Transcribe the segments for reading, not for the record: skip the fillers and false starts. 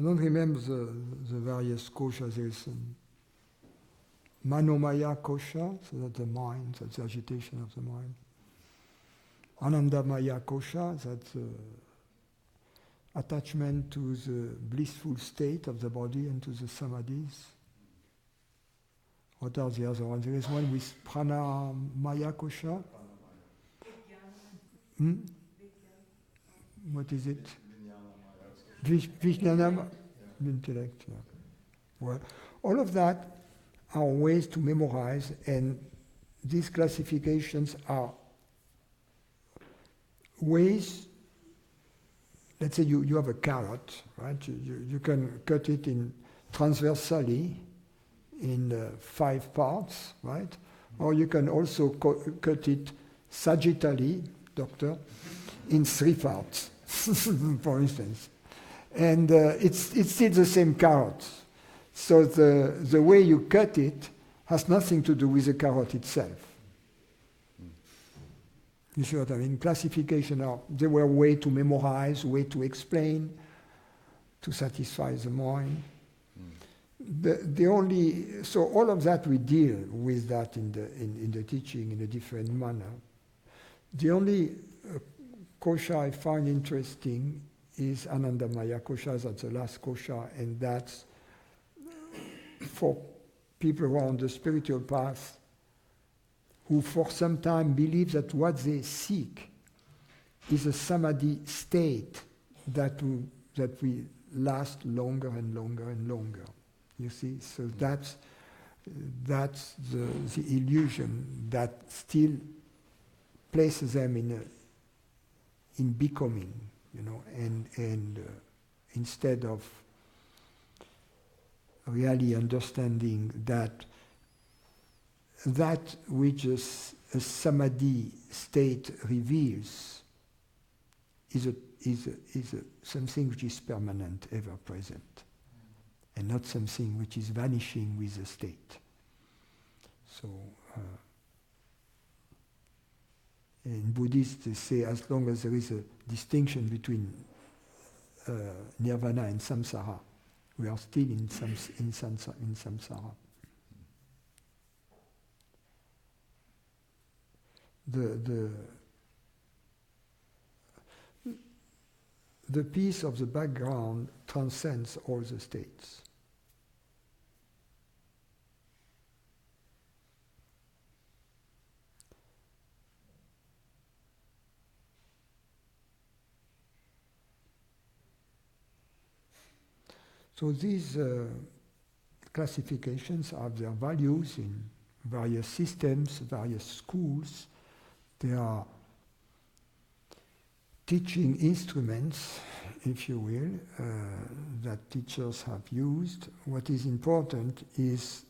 don't remember the various koshas. There is Manomaya kosha, so that's the mind, that's the agitation of the mind. Anandamaya kosha, that's attachment to the blissful state of the body and to the samadhis. What are the other ones? There is one with Pranamaya kosha. What is it? Vijnana, intellect. Yeah. Well, all of that are ways to memorize, and these classifications are ways. Let's say you have a carrot, right? You can cut it in transversally in 5 parts, right? Or you can also cut it sagittally, doctor, in 3 parts, for instance. And it's still the same carrot. So the way you cut it has nothing to do with the carrot itself. You see what I mean? Classification they were a way to memorize, way to explain, to satisfy the mind. So all of that we deal with that in the teaching in a different manner. The only kosha I find interesting is Anandamaya kosha, that's the last kosha, and that's for people who are on the spiritual path, who for some time believe that what they seek is a samadhi state that will last longer and longer and longer. You see, so that's the illusion that still places them in becoming, and instead of really understanding that which a samadhi state reveals is something which is permanent, ever present, and not something which is vanishing with the state. So, in Buddhists they say as long as there is a distinction between nirvana and samsara, we are still in samsara. The peace of the background transcends all the states. So these classifications have their values in various systems, various schools. They are teaching instruments, if you will, that teachers have used. What is important is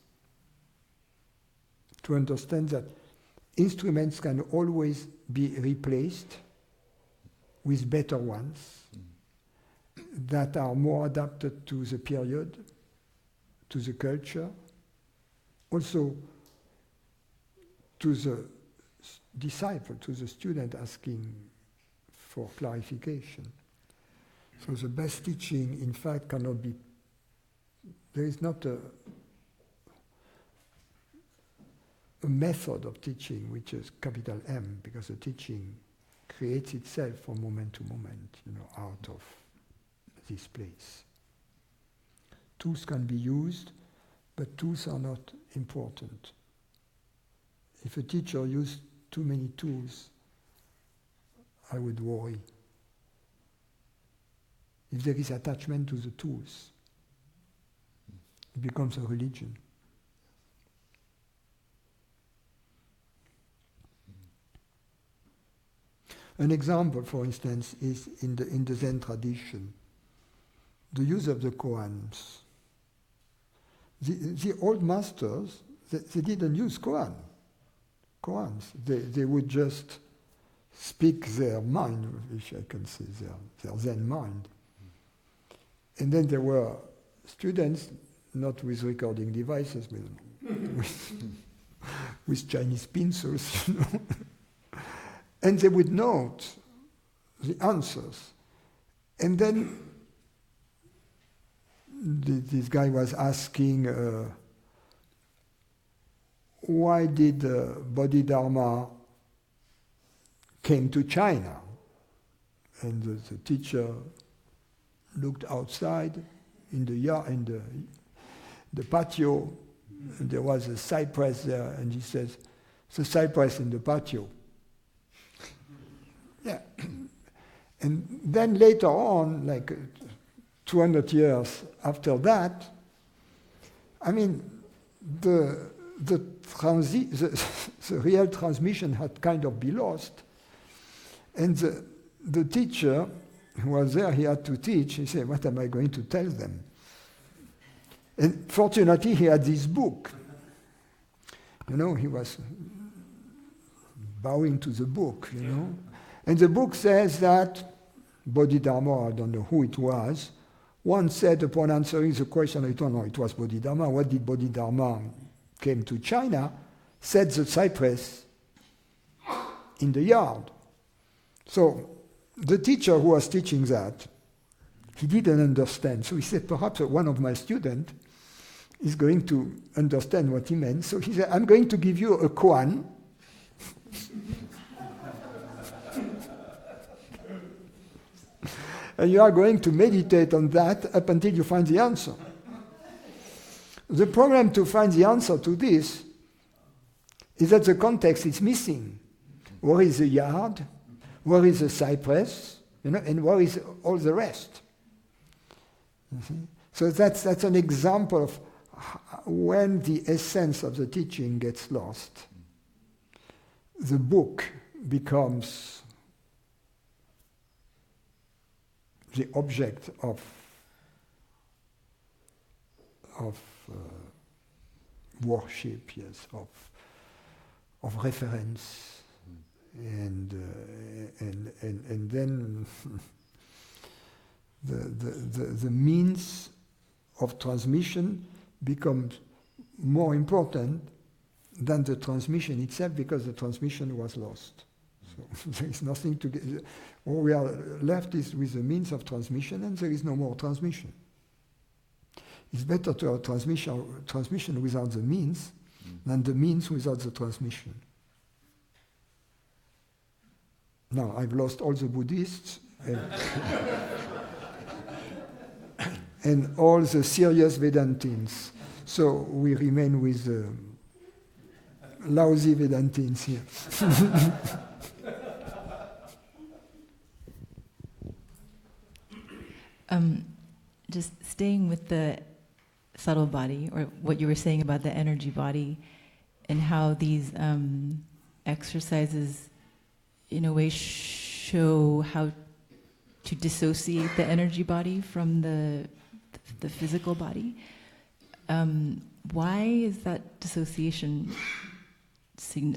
to understand that instruments can always be replaced with better ones that are more adapted to the period, to the culture, also to the disciple, to the student asking for clarification. So the best teaching, in fact, cannot be, there is not a method of teaching which is capital M, because the teaching creates itself from moment to moment, out of this place. Tools can be used, but tools are not important. If a teacher used too many tools, I would worry. If there is attachment to the tools, it becomes a religion. An example, for instance, is in the Zen tradition, the use of the koans. The old masters, they didn't use koans. They would just speak their mind, if I can say, their Zen mind. And then there were students, not with recording devices, with Chinese pincers, and they would note the answers. And then this guy was asking, why did Bodhidharma came to China? And the teacher looked outside in the yard, in the patio, and there was a cypress there, and he says, "It's a cypress in the patio." Yeah. And then later on, like 200 years after that, I mean, the real transmission had kind of been lost. And the teacher who was there, he had to teach. He said, what am I going to tell them? And fortunately, he had this book. You know, he was bowing to the book, you know. And the book says that Bodhidharma, I don't know who it was, once said upon answering the question, I don't know, it was Bodhidharma, what did Bodhidharma came to China, set the cypress in the yard. So the teacher who was teaching that, he didn't understand. So he said, perhaps one of my students is going to understand what he meant. So he said, I'm going to give you a koan. And you are going to meditate on that up until you find the answer. The problem to find the answer to this is that the context is missing. Where is the yard? Where is the cypress? You know, and where is all the rest? So that's an example of when the essence of the teaching gets lost. The book becomes the object of worship, yes, of reference, and then the means of transmission becomes more important than the transmission itself, because the transmission was lost. So there is nothing to get. All we are left is with the means of transmission, and there is no more transmission. It's better to have transmission without the means than the means without the transmission. Now, I've lost all the Buddhists and all the serious Vedantins. So we remain with the lousy Vedantins here. Just staying with the subtle body, or what you were saying about the energy body, and how these exercises, in a way, show how to dissociate the energy body from the physical body. Why is that dissociation?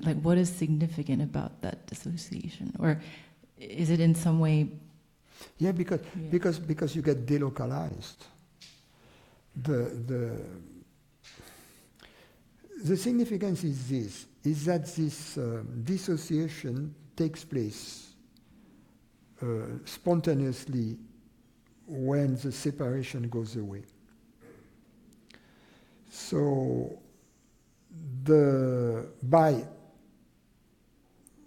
Like, what is significant about that dissociation, or is it in some way? Yeah, because you get delocalized. The significance is that this dissociation takes place spontaneously when the separation goes away. So by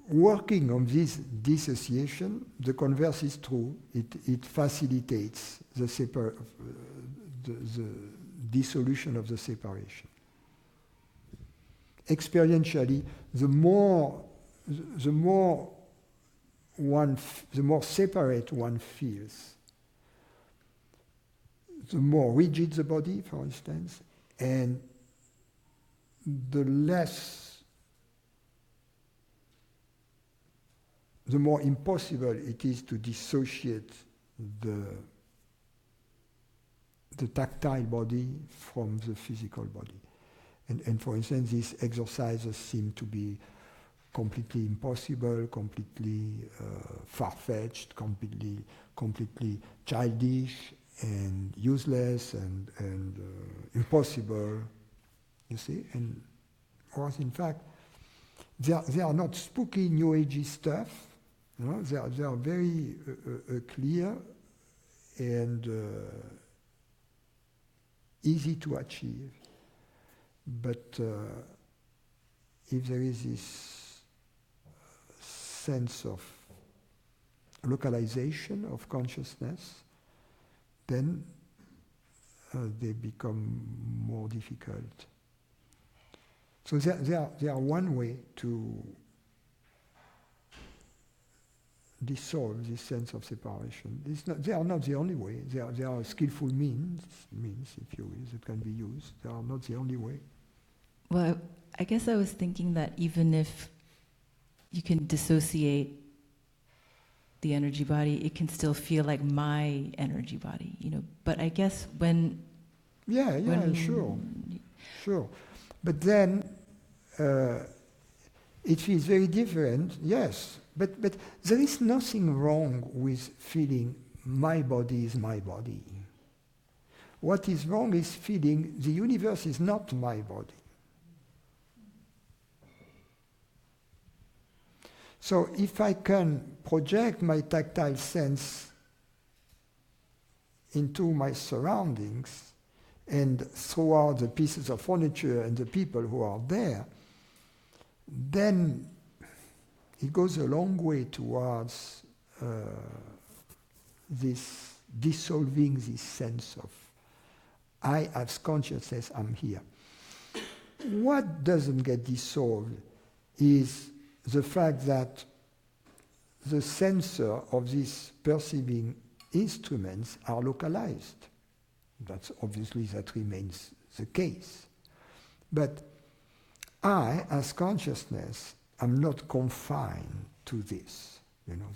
working on this dissociation, the converse is true. It facilitates the dissolution of the separation. Experientially, the more separate one feels, the more rigid the body, for instance, and the more impossible it is to dissociate the tactile body from the physical body. And for instance, these exercises seem to be completely impossible, completely far-fetched, completely childish and useless and impossible, you see. And whereas in fact, they are not spooky New Agey stuff. You know, they are very clear and easy to achieve. But if there is this sense of localization of consciousness, then they become more difficult. So they are one way to dissolve this sense of separation. They are not the only way. They are skillful means, if you will, that can be used. They are not the only way. Well, I guess I was thinking that even if you can dissociate the energy body, it can still feel like my energy body, But I guess when... Yeah, sure. But then it feels very different, yes. But there is nothing wrong with feeling my body is my body. What is wrong is feeling the universe is not my body. So if I can project my tactile sense into my surroundings and throughout the pieces of furniture and the people who are there, then it goes a long way towards this dissolving this sense of I as consciousness, I'm here. What doesn't get dissolved is the fact that the sensor of these perceiving instruments are localized. That's obviously that remains the case. But I, as consciousness, am not confined to this.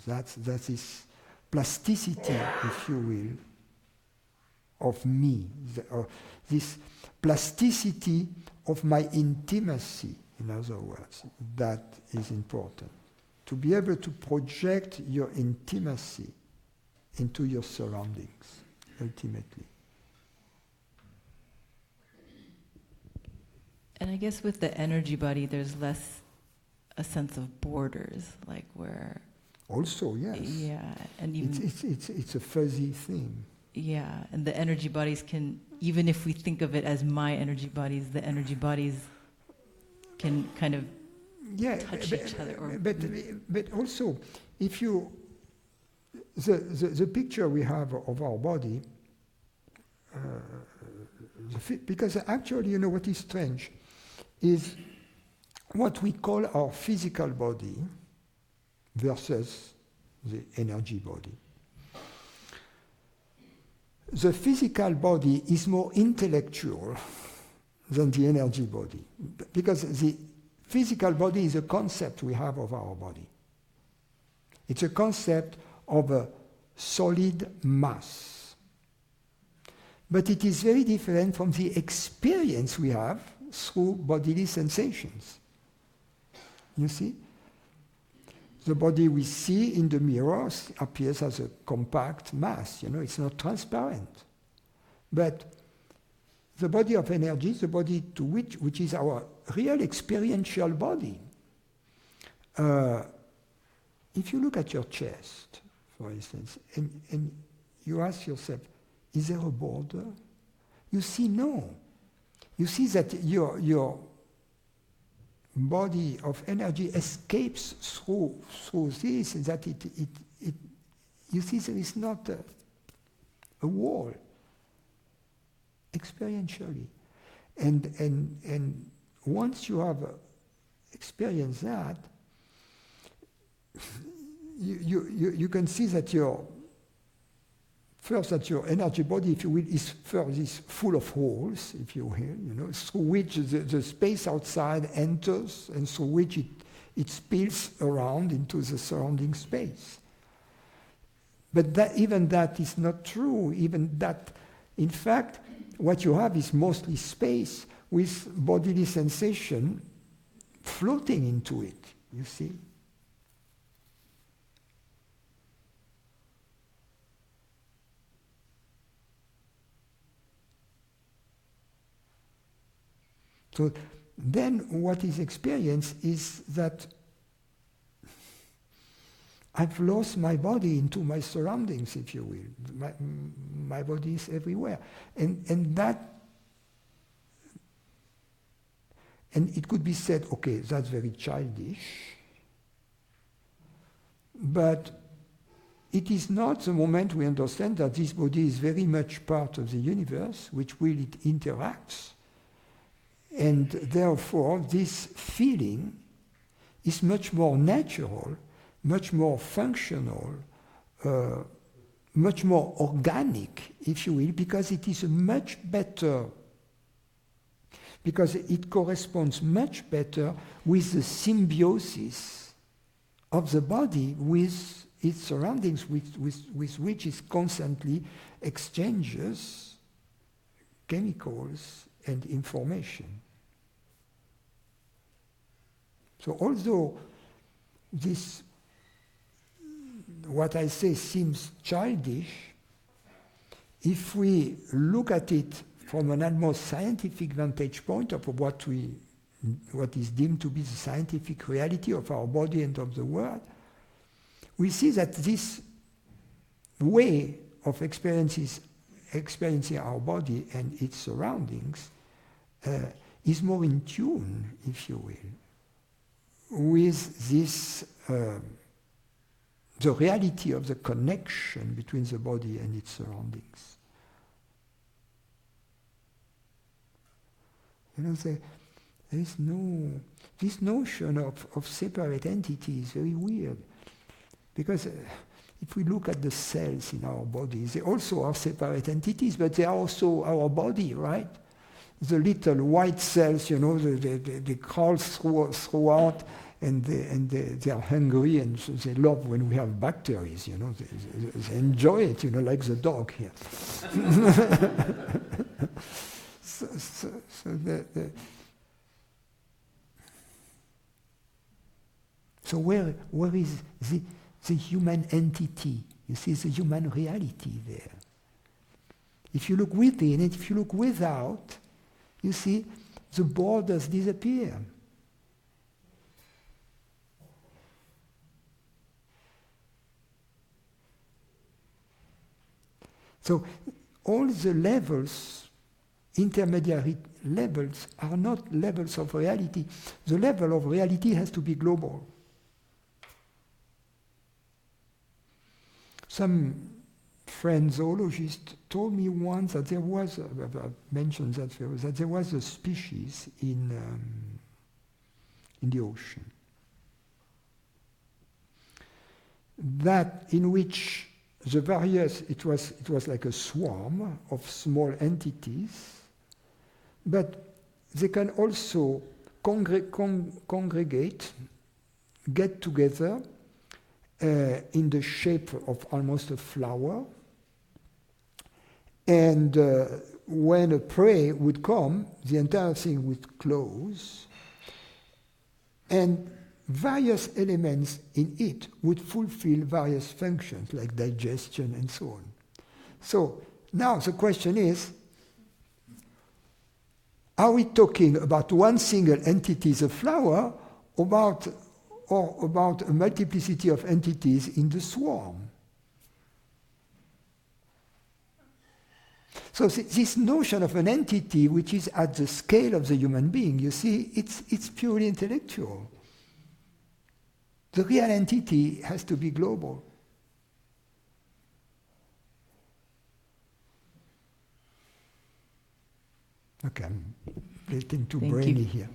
That's this plasticity, if you will, of me, or this plasticity of my intimacy, in other words, that is important. To be able to project your intimacy into your surroundings, ultimately. And I guess with the energy body, there's less a sense of borders, like where... Also, yes. Yeah, and even... It's a fuzzy thing. Yeah, and the energy bodies can, even if we think of it as my energy bodies, the energy bodies can kind of touch each other. But also, if you... The picture we have of our body, because actually, what is strange is what we call our physical body versus the energy body. The physical body is more intellectual than the energy body, because the physical body is a concept we have of our body. It's a concept of a solid mass. But it is very different from the experience we have through bodily sensations. You see? The body we see in the mirror appears as a compact mass, it's not transparent. But the body of energy, the body to which is our real experiential body. If you look at your chest, for instance, and you ask yourself, is there a border? You see, no. You see that your body of energy escapes through this, and that you see there is not a wall, experientially. And once you have experienced that, you can see that your energy body, if you will, is full of holes, if you will, through which the space outside enters and through which it spills around into the surrounding space. But even that is not true. Even that, in fact, what you have is mostly space with bodily sensation floating into it, you see. So then what is experienced is that I've lost my body into my surroundings, if you will. My body is everywhere. And that And it could be said, okay, that's very childish, but it is not the moment we understand that this body is very much part of the universe, which will it interacts, and therefore this feeling is much more natural, much more functional, much more organic, if you will, because it is a much better, because it corresponds much better with the symbiosis of the body with its surroundings, with which it constantly exchanges chemicals and information. So although this, what I say, seems childish, if we look at it from an almost scientific vantage point of what is deemed to be the scientific reality of our body and of the world, we see that this way of experiencing our body and its surroundings is more in tune, if you will, with this, the reality of the connection between the body and its surroundings. You know, there is this notion of separate entity is very weird. Because if we look at the cells in our bodies, they also are separate entities, but they are also our body, right? The little white cells, you know, they crawl throughout, and they are hungry, and so they love when we have bacteria, you know, they enjoy it, you know, like the dog here. So where is the human entity? You see, the human reality there. If you look within and if you look without, you see, the borders disappear. So all the levels, intermediary levels, are not levels of reality. The level of reality has to be global. Some French zoologist told me once that there was, mentioned that there was a species in the ocean that in which the various, it was like a swarm of small entities, but they can also congregate, get together in the shape of almost a flower, and when a prey would come, the entire thing would close, and various elements in it would fulfill various functions like digestion and so on. So now the question is, are we talking about one single entity, the flower, or about a multiplicity of entities in the swarm? So this notion of an entity which is at the scale of the human being, you see, it's purely intellectual. The real entity has to be global. Okay, I'm getting too brainy here.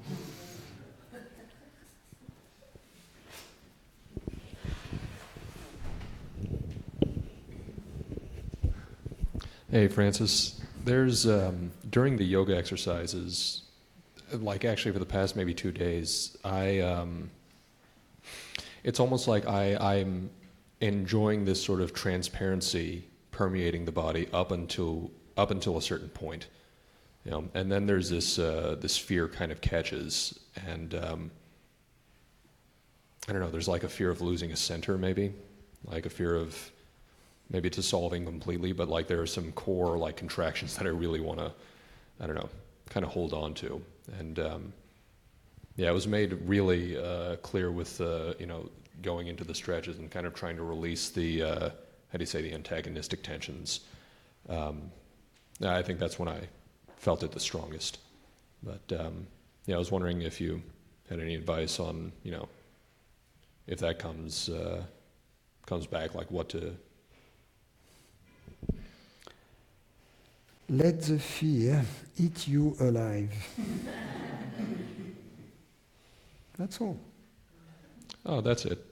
Hey, Francis. There's, during the yoga exercises, like actually for the past maybe 2 days, it's almost like I'm enjoying this sort of transparency permeating the body up until a certain point. You know, and then there's this fear kind of catches, and I don't know, there's like a fear of losing a center maybe, like a fear of maybe dissolving completely, but like there are some core like contractions that I really want to, I don't know, kind of hold on to. And yeah, it was made really clear with, you know, going into the stretches and kind of trying to release the, how do you say, the antagonistic tensions. I think that's when I felt it the strongest. But yeah, I was wondering if you had any advice on, if that comes back, like what to... Let the fear eat you alive. That's all. Oh, that's it.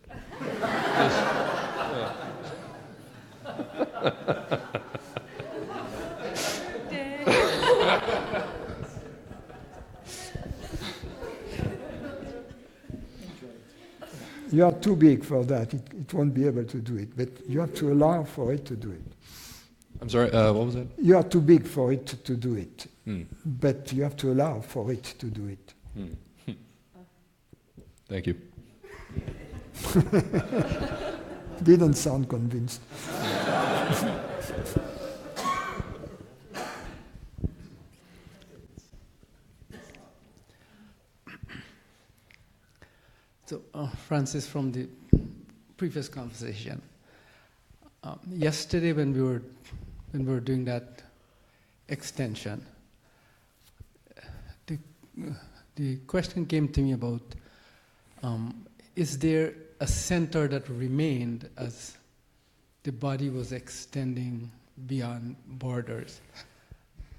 You are too big for that. It won't be able to do it. But you have to allow for it to do it. I'm sorry, what was that? You are too big for it to do it. Mm. But you have to allow for it to do it. Mm. Thank you. Didn't sound convinced. So, Francis, from the previous conversation, yesterday when we were doing that extension, the question came to me about is there a center that remained as the body was extending beyond borders?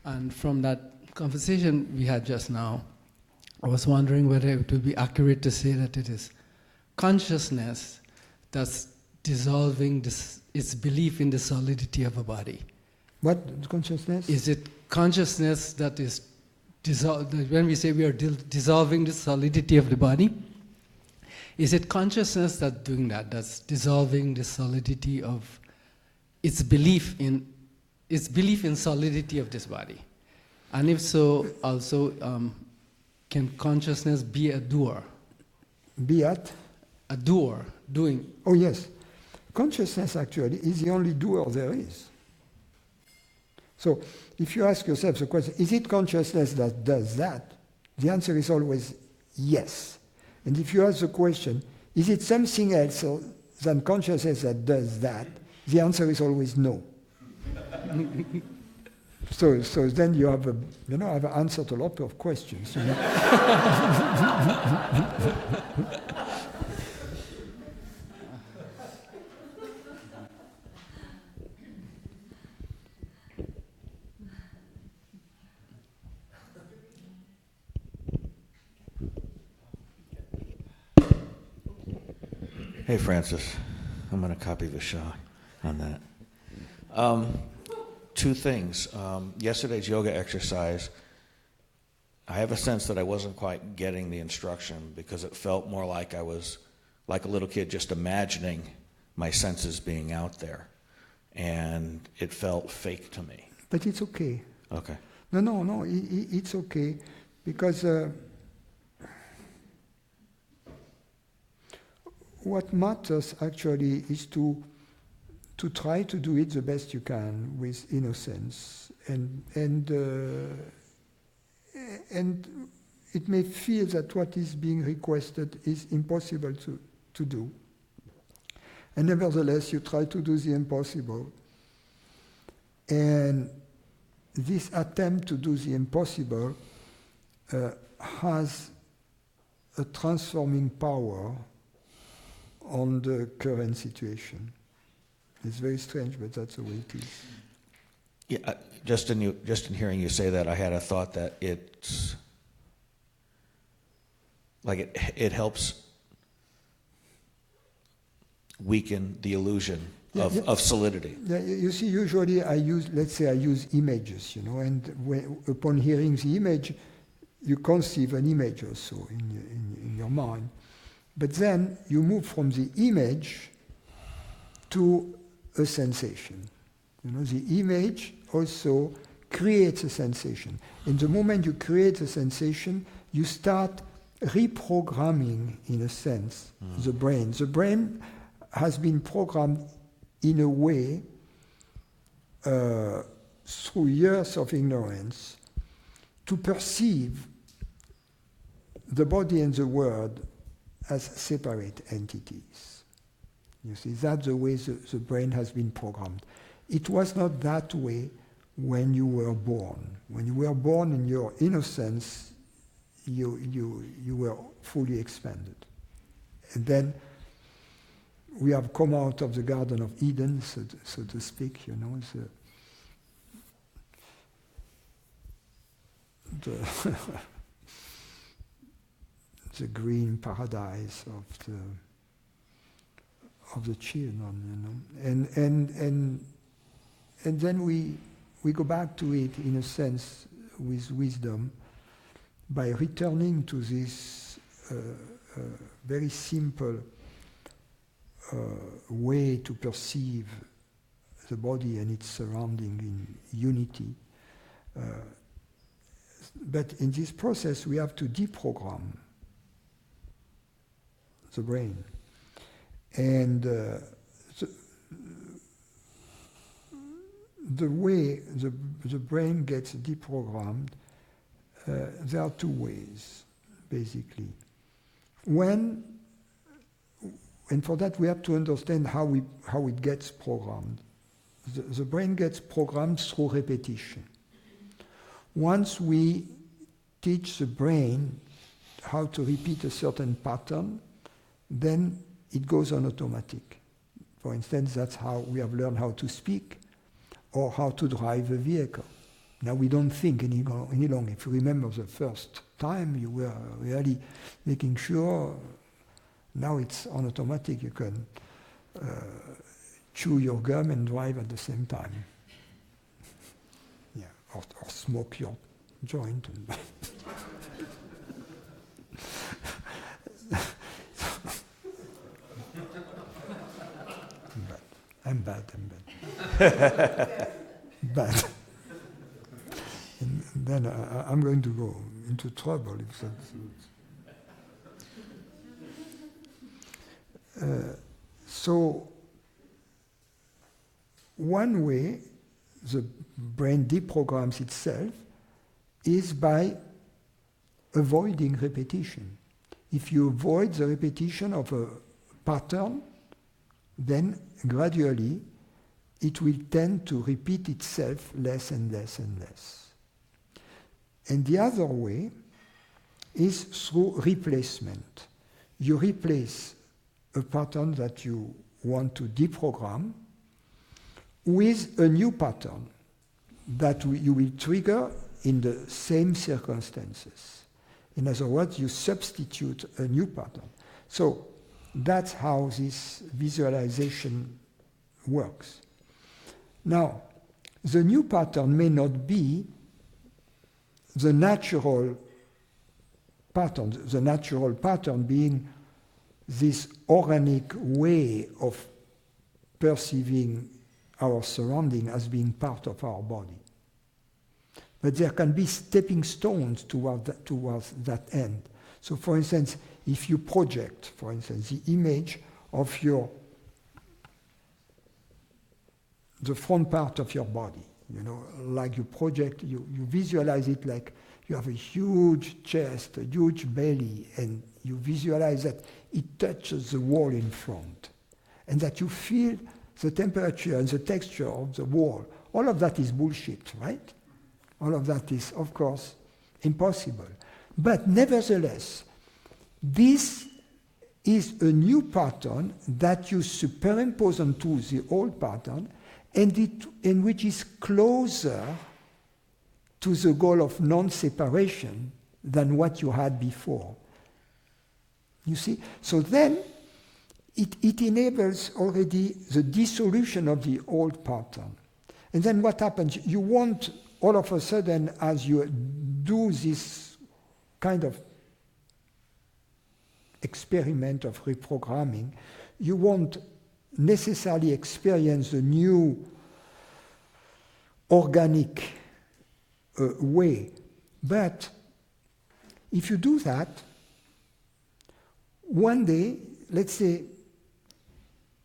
And from that conversation we had just now, I was wondering whether it would be accurate to say that it is consciousness that's dissolving its belief in the solidity of a body. What consciousness? Is it consciousness that is when we say we are dissolving the solidity of the body? Is it consciousness that's doing that, that's dissolving the solidity of its belief in solidity of this body? And if so, also, can consciousness be a doer? Be at? A doer, doing. Oh yes. Consciousness actually is the only doer there is. So if you ask yourself the question, is it consciousness that does that? The answer is always yes. And if you ask the question, is it something else than consciousness that does that? The answer is always no. So then you have I've answered a lot of questions. Hey, Francis. I'm going to copy Vishal on that. Two things. Yesterday's yoga exercise, I have a sense that I wasn't quite getting the instruction because it felt more like I was like a little kid just imagining my senses being out there. And it felt fake to me. But it's okay. Okay. No, it's okay because what matters actually is to try to do it the best you can with innocence, and it may feel that what is being requested is impossible to do, and nevertheless you try to do the impossible, and this attempt to do the impossible has a transforming power on the current situation. It's very strange, but that's the way it is. Yeah, just in hearing you say that, I had a thought that it's like it helps weaken the illusion of solidity. Yeah, you see, usually I use images, and upon hearing the image, you conceive an image also in your mind. But then you move from the image to a sensation. The image also creates a sensation. And the moment you create a sensation, you start reprogramming, in a sense, the brain. The brain has been programmed in a way through years of ignorance to perceive the body and the world as separate entities. You see, that's the way the brain has been programmed. It was not that way when you were born. When you were born in your innocence, you were fully expanded. And then we have come out of the Garden of Eden, so to speak, you know, the green paradise of the children, you know, and then we go back to it in a sense with wisdom by returning to this very simple way to perceive the body and its surrounding in unity. But in this process, we have to deprogram the brain. And the way the brain gets deprogrammed, there are two ways, basically. And for that we have to understand how it gets programmed. The brain gets programmed through repetition. Once we teach the brain how to repeat a certain pattern, then it goes on automatic. For instance, that's how we have learned how to speak or how to drive a vehicle. Now we don't think any longer. If you remember the first time, you were really making sure. Now it's on automatic. You can chew your gum and drive at the same time. Yeah, or smoke your joint. I'm bad. Bad. And then I'm going to go into trouble if that's... So one way the brain deprograms itself is by avoiding repetition. If you avoid the repetition of a pattern, then gradually it will tend to repeat itself less and less and less. And the other way is through replacement. You replace a pattern that you want to deprogram with a new pattern that you will trigger in the same circumstances. In other words, you substitute a new pattern. So that's how this visualization works. Now, the new pattern may not be the natural pattern being this organic way of perceiving our surrounding as being part of our body. But there can be stepping stones towards that end. So for instance, if you project, for instance, the image of the front part of your body, you know, like you project, you visualize it like you have a huge chest, a huge belly, and you visualize that it touches the wall in front, and that you feel the temperature and the texture of the wall. All of that is bullshit, right? All of that is, of course, impossible. But nevertheless, this is a new pattern that you superimpose onto the old pattern, and which is closer to the goal of non-separation than what you had before. You see? So then, it enables already the dissolution of the old pattern. And then what happens? You want, all of a sudden, as you do this kind of experiment of reprogramming, you won't necessarily experience the new organic way. But if you do that, one day, let's say,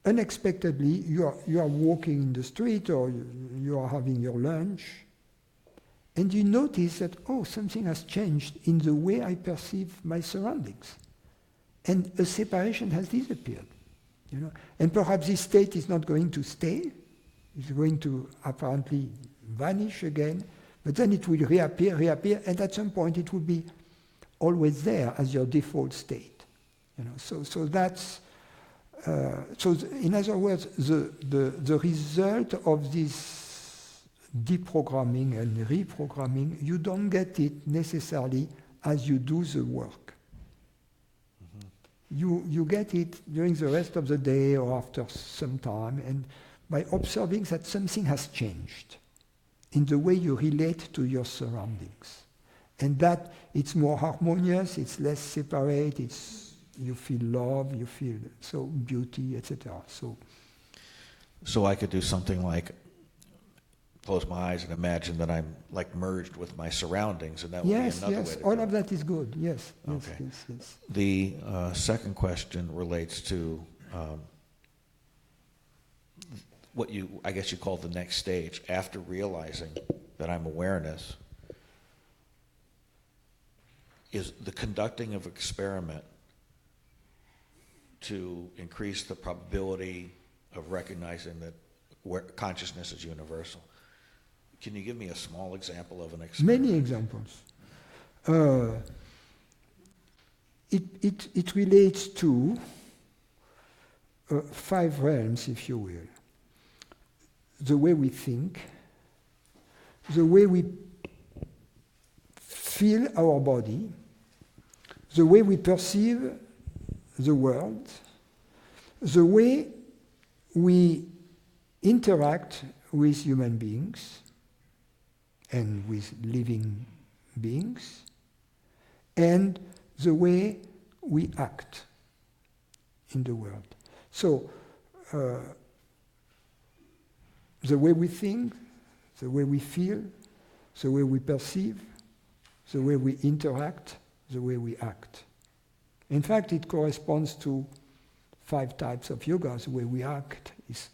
unexpectedly, you are walking in the street or you are having your lunch, and you notice that, oh, something has changed in the way I perceive my surroundings. And a separation has disappeared. You know? And perhaps this state is not going to stay. It's going to apparently vanish again, but then it will reappear, and at some point it will be always there as your default state. So that's in other words, the result of this deprogramming and reprogramming, you don't get it necessarily as you do the work. You get it during the rest of the day or after some time, and by observing that something has changed in the way you relate to your surroundings. And that it's more harmonious, it's less separate, you feel love, you feel beauty, etc. So I could do something like close my eyes and imagine that I'm like merged with my surroundings, and that would be another way to Yes, do all it. of that is good. Yes. Okay. Yes. The second question relates to what I guess you call the next stage after realizing that I'm awareness. Is the conducting of experiment to increase the probability of recognizing that consciousness is universal. Can you give me a small example of an experiment? Many examples. It relates to 5 realms, if you will. The way we think, the way we feel our body, the way we perceive the world, the way we interact with human beings and with living beings, and the way we act in the world. So, the way we think, the way we feel, the way we perceive, the way we interact, the way we act. In fact, it corresponds to 5 types of yoga. The way we act is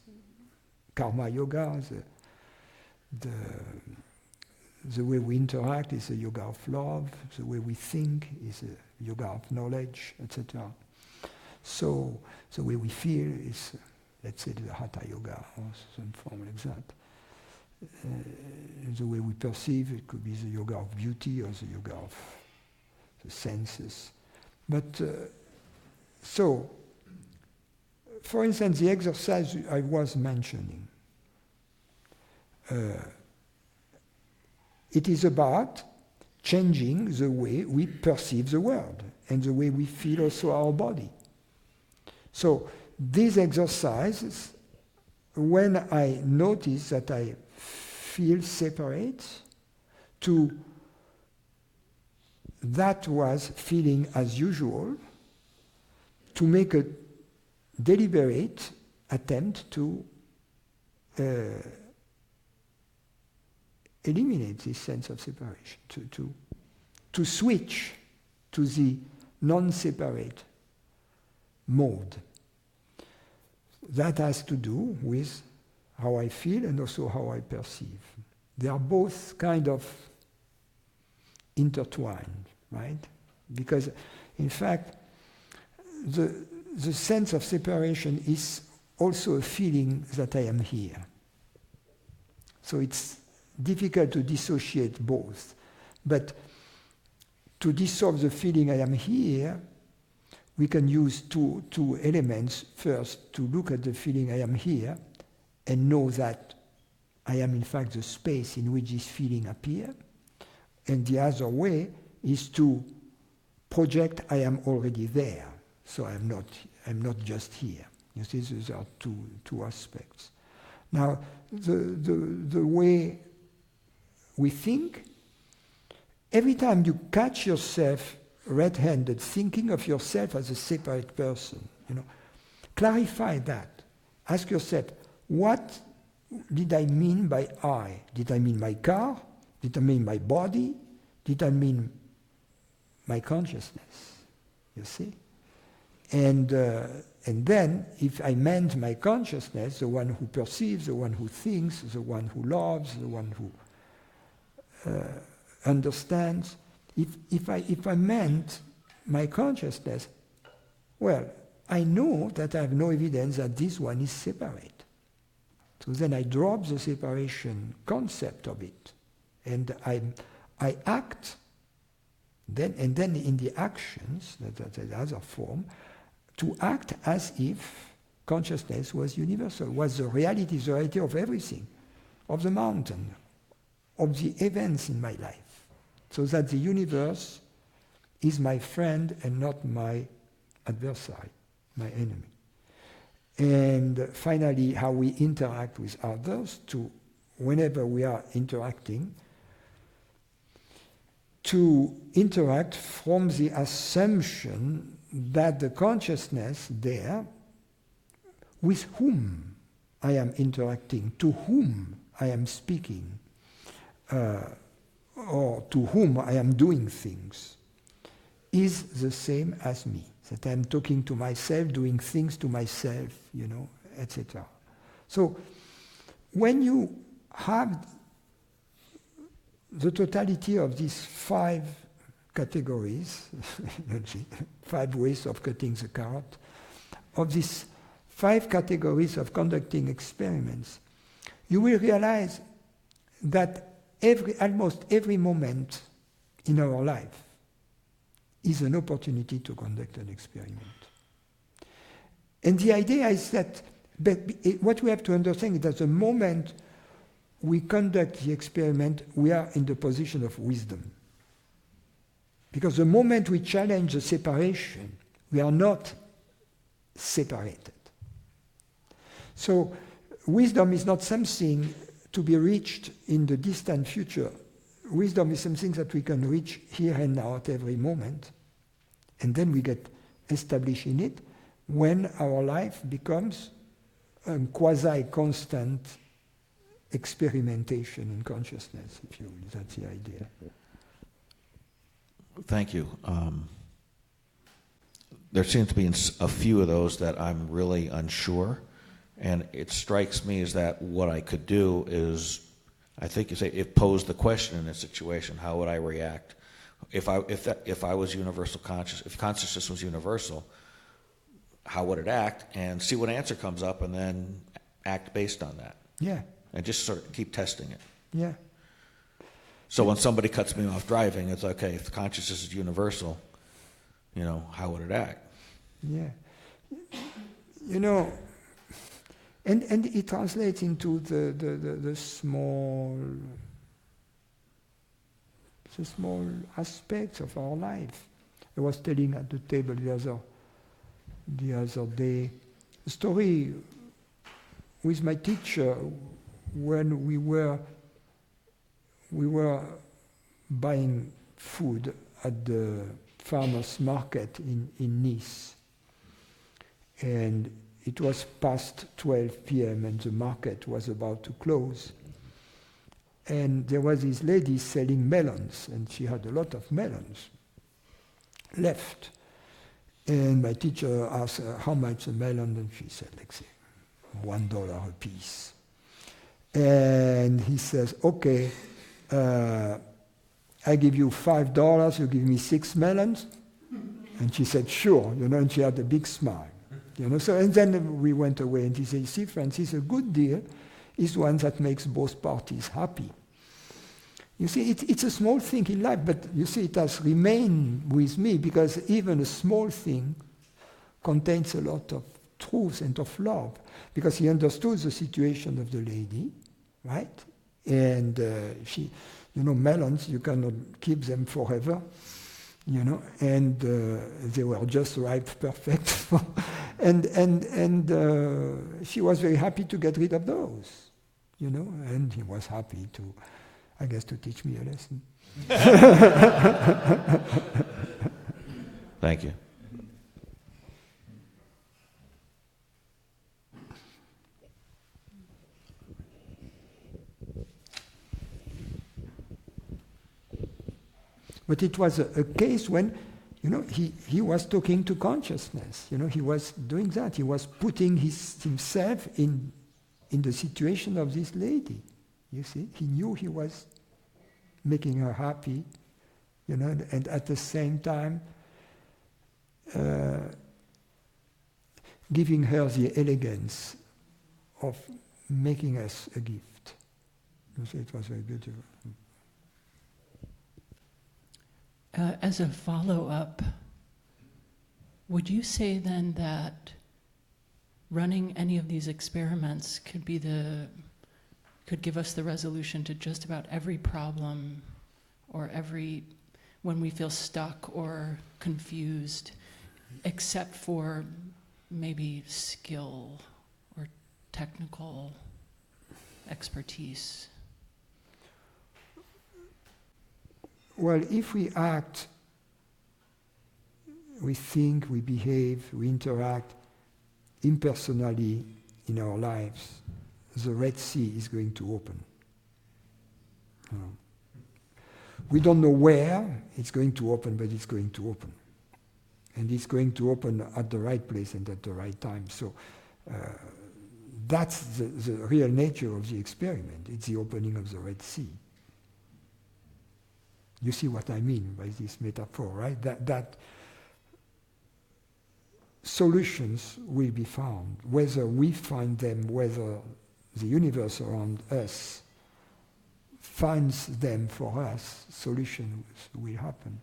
karma yoga. The way we interact is the yoga of love. The way we think is the yoga of knowledge, etc. So the way we feel is, let's say, the hatha yoga or some form like that. The way we perceive, it could be the yoga of beauty or the yoga of the senses. But so, for instance, the exercise I was mentioning, it is about changing the way we perceive the world and the way we feel also our body. So these exercises, when I notice that I feel separate, to that was feeling as usual, to make a deliberate attempt to eliminate this sense of separation, to switch to the non-separate mode. That has to do with how I feel and also how I perceive. They are both kind of intertwined, right? Because, in fact, the sense of separation is also a feeling that I am here. So it's difficult to dissociate both. But to dissolve the feeling I am here, we can use two elements. First, to look at the feeling I am here and know that I am in fact the space in which this feeling appears. And the other way is to project I am already there. So I'm not just here. You see, these are two aspects. Now, the way we think, every time you catch yourself red-handed, thinking of yourself as a separate person, clarify that. Ask yourself, what did I mean by I? Did I mean my car? Did I mean my body? Did I mean my consciousness? You see? And then, if I meant my consciousness, the one who perceives, the one who thinks, the one who loves, the one who understands, if I meant my consciousness, well, I know that I have no evidence that this one is separate. So then I drop the separation concept of it, and I act And then in the actions, that's the other form, to act as if consciousness was universal, was the reality of everything, of the mountain, of the events in my life, so that the universe is my friend and not my adversary, my enemy. And finally, how we interact with others, to whenever we are interacting, to interact from the assumption that the consciousness there, with whom I am interacting, to whom I am speaking, or to whom I am doing things, is the same as me. That I am talking to myself, doing things to myself, etc. So when you have the totality of these 5 categories, 5 ways of cutting the carrot, of these 5 categories of conducting experiments, you will realize that almost every moment in our life is an opportunity to conduct an experiment. And the idea is that, what we have to understand is that the moment we conduct the experiment, we are in the position of wisdom. Because the moment we challenge the separation, we are not separated. So wisdom is not something to be reached in the distant future. Wisdom is something that we can reach here and now at every moment. And then we get established in it when our life becomes a quasi-constant experimentation in consciousness, if you will. That's the idea. Thank you. There seems to be a few of those that I'm really unsure, and it strikes me as that what I could do is, I think you say, if posed the question in a situation, how would I react? If I was universal conscious, if consciousness was universal, how would it act? And see what answer comes up, and then act based on that. Yeah. And just sort of keep testing it. Yeah. So when somebody cuts me off driving, it's okay, if consciousness is universal, how would it act? Yeah. And it translates into the small aspects of our life. I was telling at the table the other day a story with my teacher when we were buying food at the farmers' market in Nice. And it was past 12 p.m. and the market was about to close. And there was this lady selling melons, and she had a lot of melons left. And my teacher asked her how much a melon, and she said, let's say, $1 a piece. And he says, okay, I give you $5, you give me 6 melons? And she said, sure, and she had a big smile. So, and then we went away, and he said, see, Francis, a good deal is one that makes both parties happy. You see, it's a small thing in life, but you see, it has remained with me, because even a small thing contains a lot of truth and of love, because he understood the situation of the lady, right? And she, melons, you cannot keep them forever, and they were just ripe, perfect. and she was very happy to get rid of those, and he was happy to, I guess, to teach me a lesson. Thank you. But it was a case when, he was talking to consciousness. He was doing that. He was putting himself in the situation of this lady. You see, he knew he was making her happy, and at the same time giving her the elegance of making us a gift. You see, it was very beautiful. As a follow-up, would you say then that running any of these experiments could give us the resolution to just about every problem, or when we feel stuck or confused, except for maybe skill or technical expertise? Well, if we act, we think, we behave, we interact impersonally in our lives, the Red Sea is going to open. We don't know where it's going to open, but it's going to open. And it's going to open at the right place and at the right time. So that's the real nature of the experiment. It's the opening of the Red Sea. You see what I mean by this metaphor, right? That solutions will be found, whether we find them, whether the universe around us finds them for us, solutions will happen.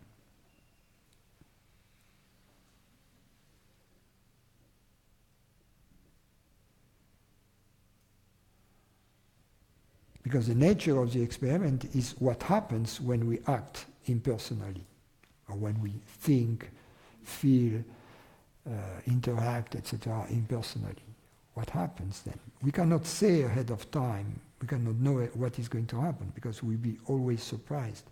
Because the nature of the experiment is what happens when we act impersonally, or when we think, feel, interact, etc., impersonally. What happens then? We cannot say ahead of time, we cannot know what is going to happen, because we'll be always surprised.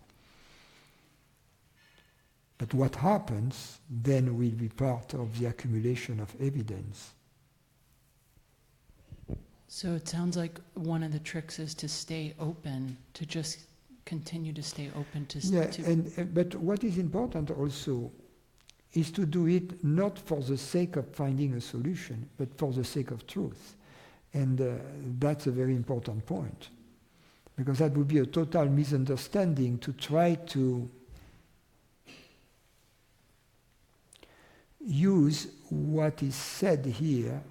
But what happens then will be part of the accumulation of evidence. So it sounds like one of the tricks is to stay open, to just continue to stay open to... But what is important also is to do it not for the sake of finding a solution, but for the sake of truth. And that's a very important point. Because that would be a total misunderstanding to try to use what is said here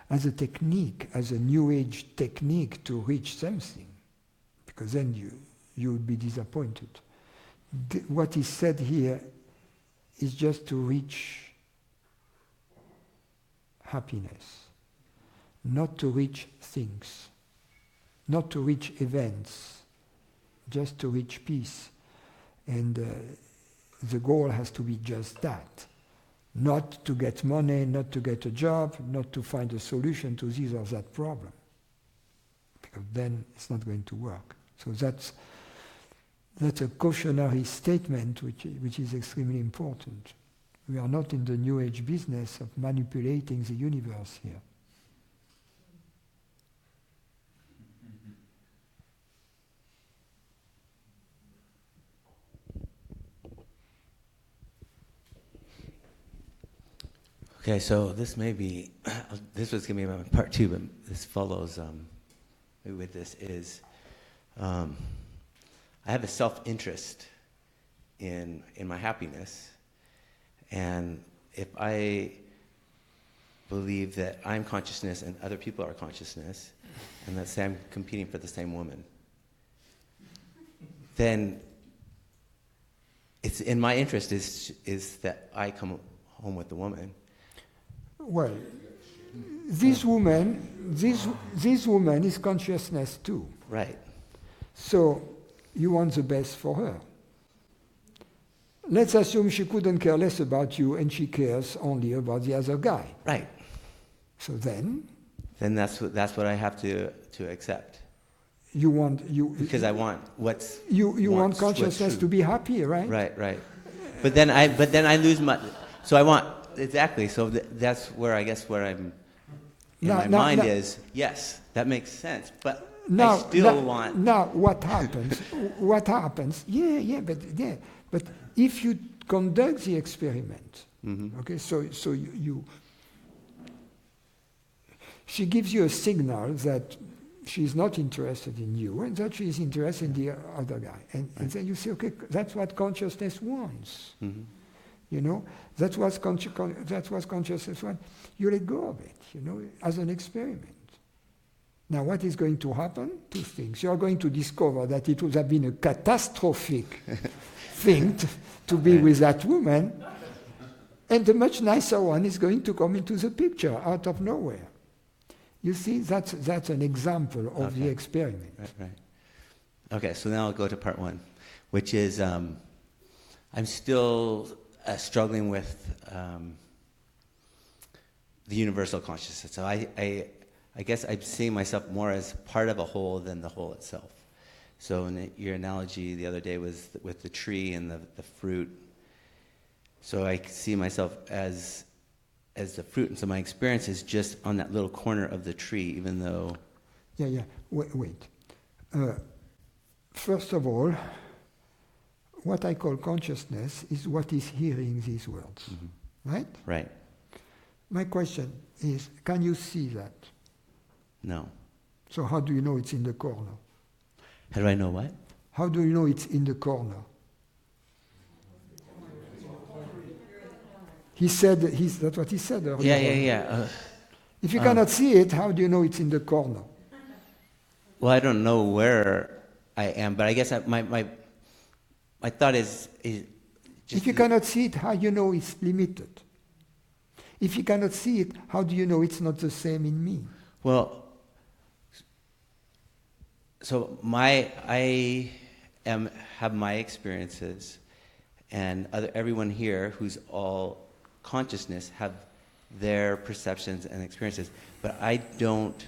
as a technique, as a New Age technique to reach something, because then you would be disappointed. What is said here is just to reach happiness, not to reach things, not to reach events, just to reach peace. And the goal has to be just that. Not to get money, not to get a job, not to find a solution to this or that problem. Because then it's not going to work. So that's a cautionary statement which is extremely important. We are not in the New Age business of manipulating the universe here. Okay, so this may be, this was going to be my part two, but this follows with this is, I have a self-interest in my happiness, and if I believe that I'm consciousness and other people are consciousness, and let's say I'm competing for the same woman, then it's in my interest is that I come home with the woman. Well, this woman is consciousness too. Right. So you want the best for her. Let's assume she couldn't care less about you and she cares only about the other guy. Right. So then that's what I have to accept. Because I want what's you want consciousness to be happy, right? Right. But then I lose my. So I want exactly. So that's where I guess where I'm. My mind is yes, that makes sense. But I still want. Now what happens? What happens? But if you conduct the experiment, okay, so you she gives you a signal that she's not interested in you and that she is interested in the other guy. And then you say, okay, that's what consciousness wants. Mm-hmm. You know, that's what consciousness wants. You let go of it, you know, as an experiment. Now what is going to happen? Two things. You are going to discover that it would have been a catastrophic thing to be with that woman, and the much nicer one is going to come into the picture out of nowhere. You see, that's an example of the experiment. Right. Okay, so now I'll go to part one, which is I'm still struggling with the universal consciousness. So I guess I'm seeing myself more as part of a whole than the whole itself. So in your analogy the other day was with the tree and the fruit. So I see myself as the fruit, and so my experience is just on that little corner of the tree, even though... Yeah. Wait. First of all, what I call consciousness is what is hearing these words, right? Right. My question is, can you see that? No. So how do you know it's in the corner? How do I know what? How do you know it's in the corner? That's what he said earlier. Yeah. If you cannot see it, how do you know it's in the corner? Well, I don't know where I am, but I guess my thought is just... If you cannot see it, how do you know it's limited? If you cannot see it, how do you know it's not the same in me? Well, so I have my experiences, and everyone here who's all consciousness have their perceptions and experiences, but I don't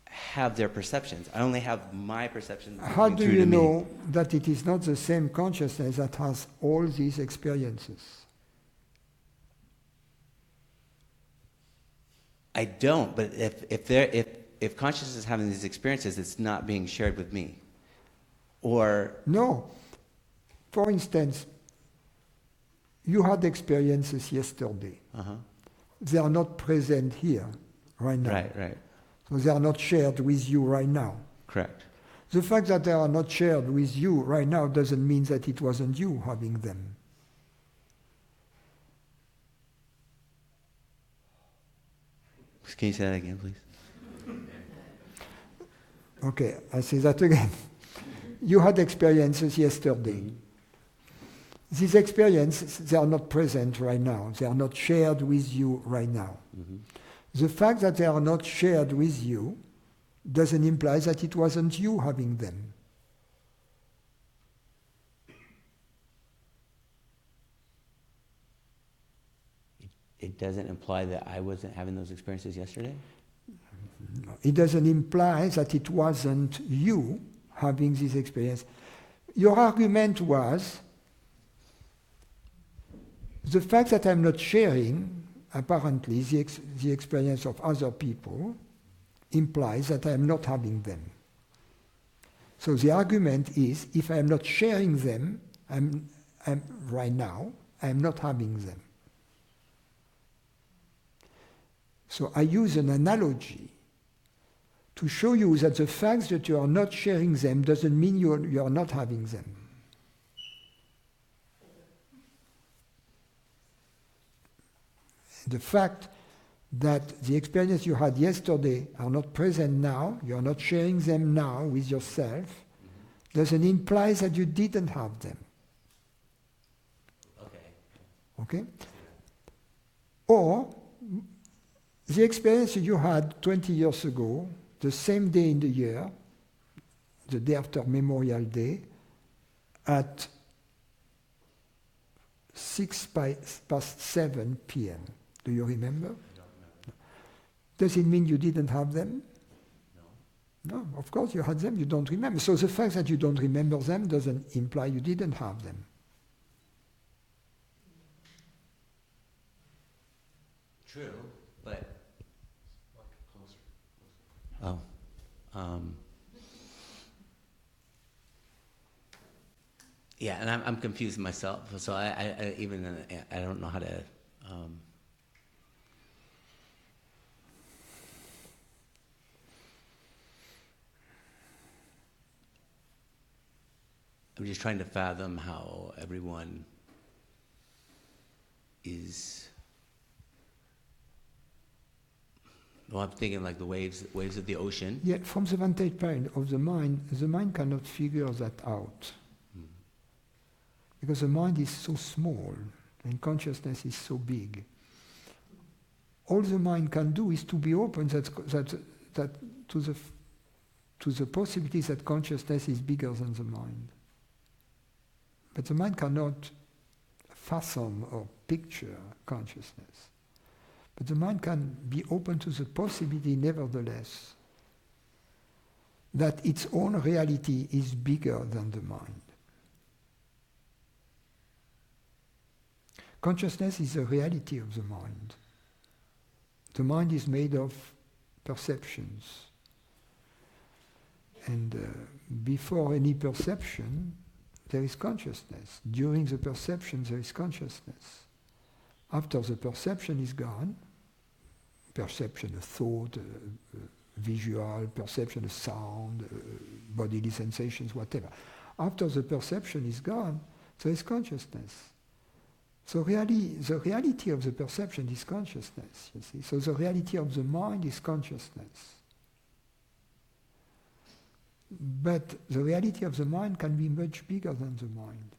have their perceptions. I only have my perceptions. How do you know that it is not the same consciousness that has all these experiences? I don't, but if consciousness is having these experiences, it's not being shared with me. Or... No. For instance, you had experiences yesterday. They are not present here, right now. Right. So they are not shared with you right now. Correct. The fact that they are not shared with you right now doesn't mean that it wasn't you having them. Can you say that again, please? Okay, I say that again. You had experiences yesterday. These experiences, they are not present right now. They are not shared with you right now. The fact that they are not shared with you doesn't imply that it wasn't you having them. It doesn't imply that I wasn't having those experiences yesterday? No, it doesn't imply that it wasn't you having this experience. Your argument was the fact that I'm not sharing, apparently, the experience of other people implies that I'm not having them. So the argument is, if I'm not sharing them, I'm right now, I'm not having them. So I use an analogy to show you that the fact that you are not sharing them doesn't mean you are not having them. The fact that the experience you had yesterday are not present now, you are not sharing them now with yourself, doesn't imply that you didn't have them. Okay? Or the experience you had 20 years ago, the same day in the year, the day after Memorial Day, at 7 p.m. Do you remember? I don't remember. Does it mean you didn't have them? No, of course you had them, you don't remember. So the fact that you don't remember them doesn't imply you didn't have them. True, but... yeah, and I'm confused myself, so I don't know how to... I'm just trying to fathom how everyone is Well, I'm thinking like the waves of the ocean. Yeah, from the vantage point of the mind cannot figure that out. Mm. Because the mind is so small and consciousness is so big. All the mind can do is to be open to the possibility that consciousness is bigger than the mind. But the mind cannot fathom or picture consciousness. But the mind can be open to the possibility, nevertheless, that its own reality is bigger than the mind. Consciousness is the reality of the mind. The mind is made of perceptions. And before any perception, there is consciousness. During the perception, there is consciousness. After the perception is gone, perception of thought, visual, perception of sound, bodily sensations, whatever. After the perception is gone, there is consciousness. So really, the reality of the perception is consciousness, you see. So the reality of the mind is consciousness. But the reality of the mind can be much bigger than the mind.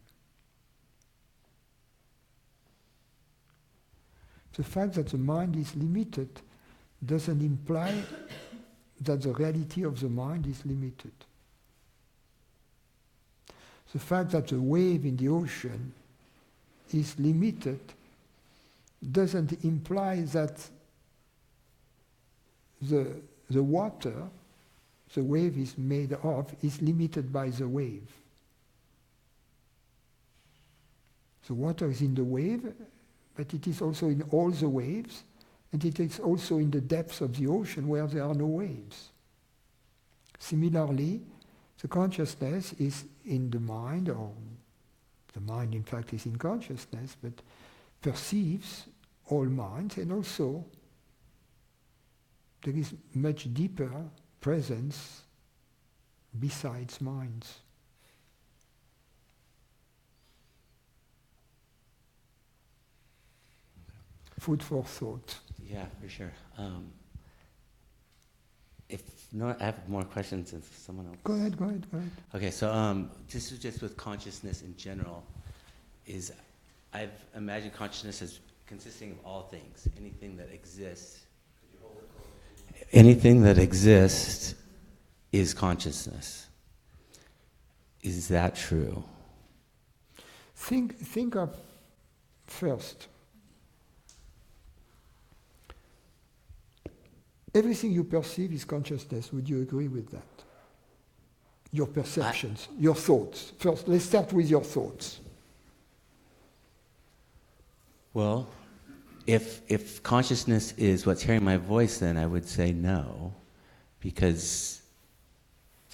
The fact that the mind is limited doesn't imply that the reality of the mind is limited. The fact that the wave in the ocean is limited doesn't imply that the water the wave is made of is limited by the wave. The water is in the wave, but it is also in all the waves, and it is also in the depths of the ocean where there are no waves. Similarly, the consciousness is in the mind, or the mind in fact is in consciousness, but perceives all minds, and also there is much deeper presence besides minds. Food for thought. Yeah, for sure. If not, I have more questions if someone else. Go ahead. Okay, so just with consciousness in general, I've imagined consciousness as consisting of all things, anything that exists. Anything that exists is consciousness. Is that true? Think of first. Everything you perceive is consciousness. Would you agree with that? Your perceptions, your thoughts. First, let's start with your thoughts. Well, if consciousness is what's hearing my voice, then I would say no, because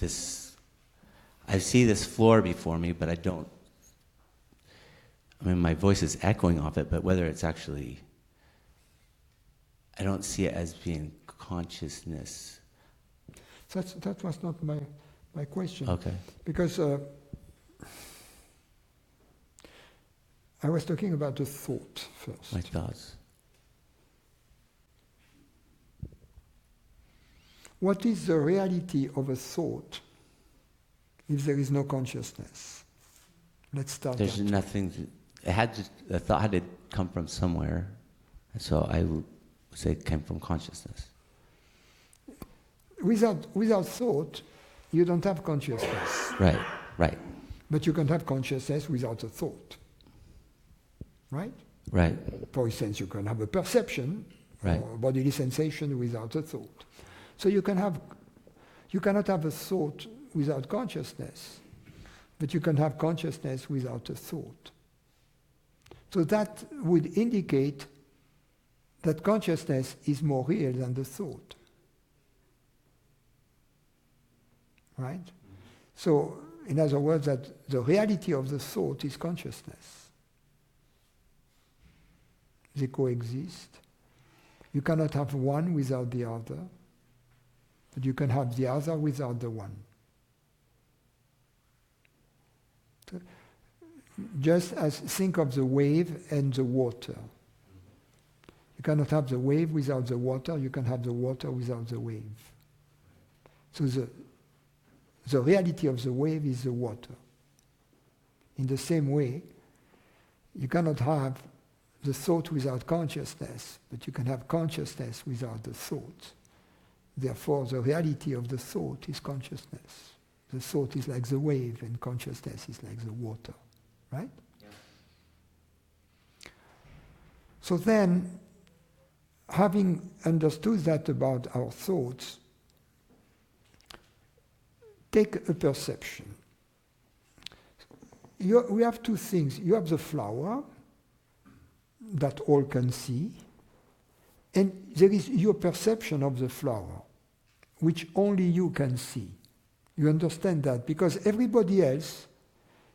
I see this floor before me, but my voice is echoing off it, but whether it's actually, I don't see it as being consciousness. That was not my question. Okay. Because I was talking about the thought first. My thoughts. What is the reality of a thought if there is no consciousness? Let's start. There's nothing. The thought had to come from somewhere, so I would say it came from consciousness. Without thought, you don't have consciousness. Right. But you can have consciousness without a thought. Right? Right. For instance, you can have a perception Right. or bodily sensation without a thought. So you cannot have a thought without consciousness, but you can have consciousness without a thought. So that would indicate that consciousness is more real than the thought. Right? So, in other words, that the reality of the thought is consciousness. They coexist. You cannot have one without the other, but you can have the other without the one. So, just as think of the wave and the water. You cannot have the wave without the water. You can have the water without the wave. So the reality of the wave is the water. In the same way, you cannot have the thought without consciousness, but you can have consciousness without the thought. Therefore, the reality of the thought is consciousness. The thought is like the wave, and consciousness is like the water, right? Yeah. So then, having understood that about our thoughts, take a perception. We have two things. You have the flower that all can see, and there is your perception of the flower, which only you can see. You understand that? Because everybody else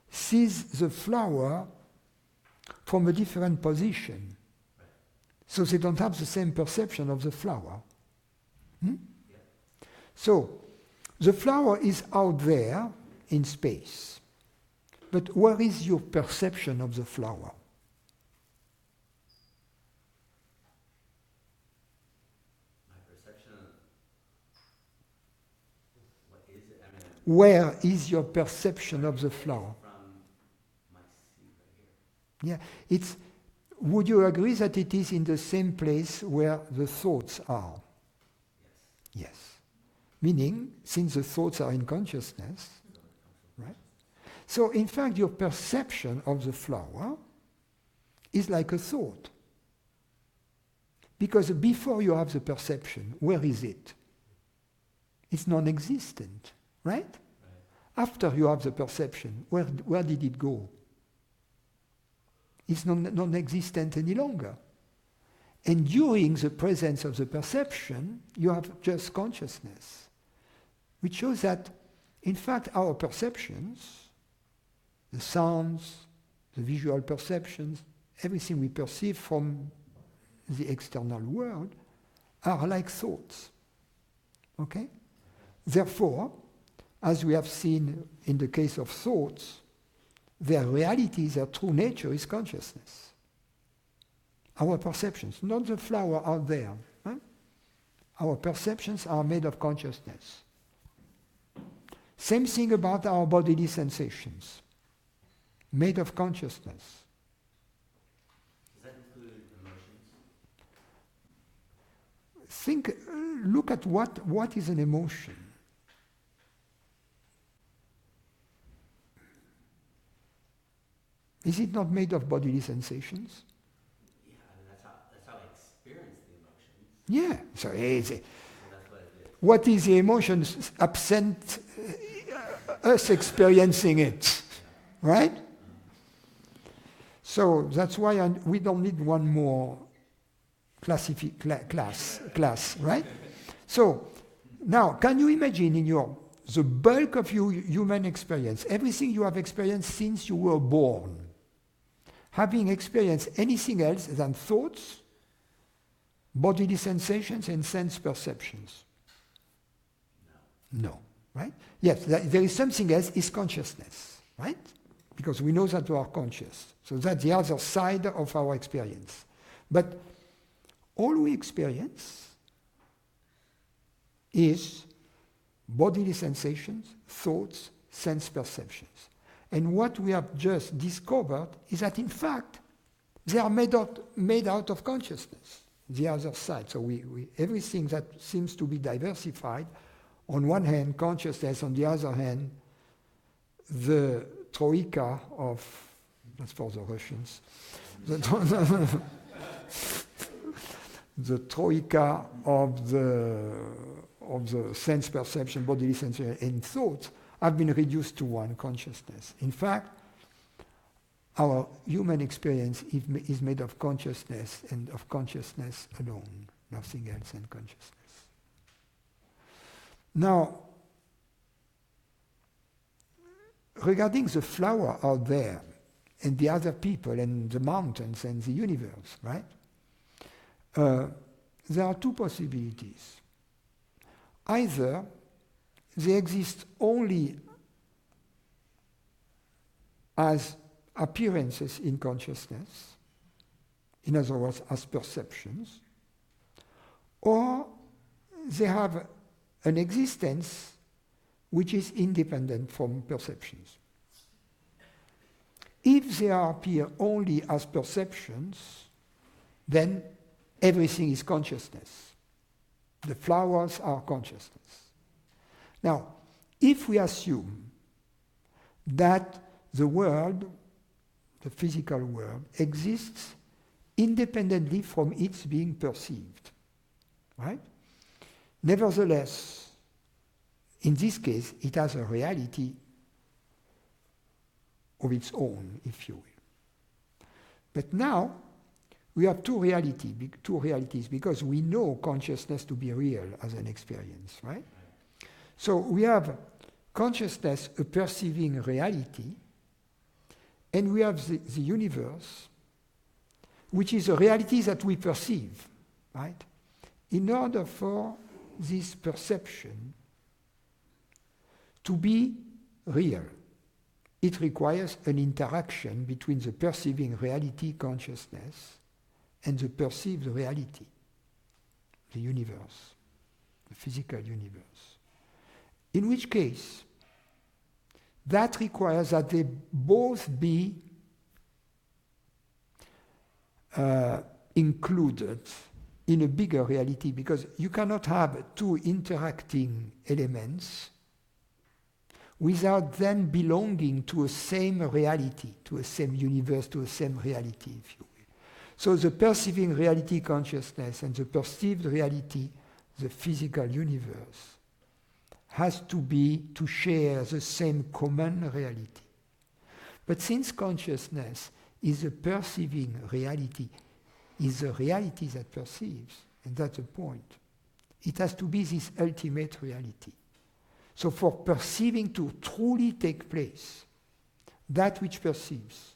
sees the flower from a different position. So they don't have the same perception of the flower. So, the flower is out there in space. But where is your perception of the flower? Where is your perception of the flower? Yeah, would you agree that it is in the same place where the thoughts are? Yes. Meaning, since the thoughts are in consciousness, right? So, in fact, your perception of the flower is like a thought. Because before you have the perception, where is it? It's non-existent. Right? After you have the perception, where did it go? It's non-existent any longer. And during the presence of the perception, you have just consciousness, which shows that, in fact, our perceptions, the sounds, the visual perceptions, everything we perceive from the external world, are like thoughts. Okay? Therefore, as we have seen in the case of thoughts, their reality, their true nature is consciousness. Our perceptions, not the flower out there. Huh? Our perceptions are made of consciousness. Same thing about our bodily sensations, made of consciousness. Does that include emotions? Look at what is an emotion. Is it not made of bodily sensations? Yeah, that's how I experience the emotions. Yeah. So So that's what it is. what is the emotions absent us experiencing it, right? So that's why we don't need one more class, right? So now, can you imagine the bulk of your human experience, everything you have experienced since you were born, having experienced anything else than thoughts, bodily sensations, and sense perceptions? No, right? Yes, there is something else, is consciousness, right? Because we know that we are conscious. So that's the other side of our experience. But all we experience is bodily sensations, thoughts, sense perceptions. And what we have just discovered is that, in fact, they are made out of consciousness, the other side. So everything that seems to be diversified, on one hand, consciousness, on the other hand, the troika of, that's for the Russians, the troika of the sense perception, bodily sensation, and thoughts have been reduced to one, consciousness. In fact, our human experience is made of consciousness, and of consciousness alone, nothing else than consciousness. Now, regarding the flower out there, and the other people, and the mountains, and the universe, right? There are two possibilities. Either they exist only as appearances in consciousness, in other words, as perceptions, or they have an existence which is independent from perceptions. If they appear only as perceptions, then everything is consciousness. The flowers are consciousness. Now, if we assume that the world, the physical world, exists independently from its being perceived, right? Nevertheless, in this case, it has a reality of its own, if you will. But now, we have two realities, because we know consciousness to be real as an experience, right? So we have consciousness, a perceiving reality, and we have the universe, which is a reality that we perceive, right? In order for this perception to be real, it requires an interaction between the perceiving reality, consciousness, and the perceived reality, the universe, the physical universe. In which case, that requires that they both be included in a bigger reality, because you cannot have two interacting elements without them belonging to a same reality, to a same universe, to a same reality, if you will. So the perceiving reality, consciousness, and the perceived reality, the physical universe, has to share the same common reality. But since consciousness is a perceiving reality, is a reality that perceives, and that's the point, it has to be this ultimate reality. So for perceiving to truly take place, that which perceives,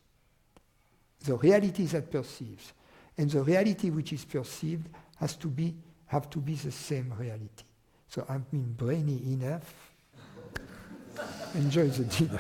the reality that perceives, and the reality which is perceived have to be the same reality. So I've been brainy enough. Enjoy the dinner.